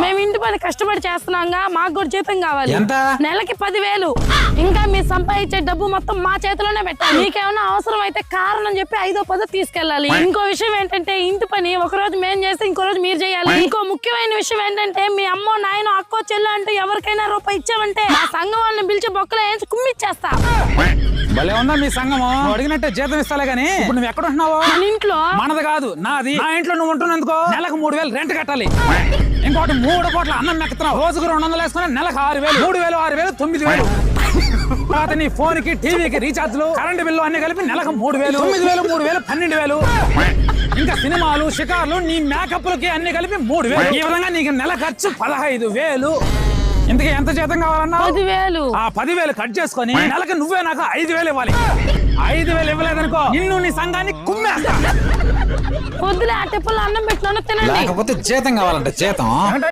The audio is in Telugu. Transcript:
మేము ఇంటి పని కష్టపడి చేస్తున్నాంగా, మాకు కూడా జీతం కావాలి. ఎంత? నెలకి 10,000. ఇంకా మీరు సంపాదించే డబ్బు మొత్తం మా చేతిలోనే పెట్టాలి. మీకేమైనా అవసరం అయితే కారణం చెప్పి 5-10 తీసుకెళ్ళాలి. ఇంకో విషయం ఏంటంటే ఇంటి పని ఒక రోజు మేము చేస్తే ఇంకో రోజు మీరు చేయాలి. ఇంకో ముఖ్యమైన విషయం ఏంటంటే మీ అమ్మో నాయన అక్కో చెల్లు అంటూ ఎవరికైనా రూపాయి ఇచ్చామంటే మా సంఘం వాళ్ళని పిలిచి బొక్కలో వేయించి కుమ్మిచ్చేస్తా. భలే ఉందా మీ సంఘము? అడిగినట్టే జీతం ఇస్తాలే గానీ ఇప్పుడు నువ్వు ఎక్కడ ఉంటున్నావు? మన ఇంట్లో. మనది కాదు, నాది. నా ఇంట్లో నువ్వు ఉంటున్నందుకో నెలకు 3,000 రెంట్ కట్టాలి. ఇంకోటి 3 పూట్ల అన్నం మెక్కుతున్నావు. రోజుకు 200 వేసుకుని నెలకు 6,000, 3,000, 6,000, 9,000. తర్వాత నీ ఫోన్ కి టీవీకి రీఛార్జ్లు కరెంట్ బిల్లు అన్ని కలిపి నెలకు 3,000, 9,000, 3,000, 12,000. ఇంకా సినిమాలు షికార్లు నీ మేకప్లకి అన్ని కలిపి 3,000. ఈ విధంగా నీకు నెల ఖర్చు 15,000. ఇంతకీ ఎంత జీతం కావాలన్నా? 10,000. ఆ 10,000 కట్ చేసుకొని నెలకి నువ్వే నాకు 5,000 ఇవ్వాలి. 5,000 ఇవ్వలేదనుకో నిన్ను నీ సంఘాన్ని కుమ్మేస్తా. వద్దులే, ఆ టిప్పుల్లో అన్నం పెట్టినాను తినండి. లేకపోతే జీతం కావాలంటే జీతం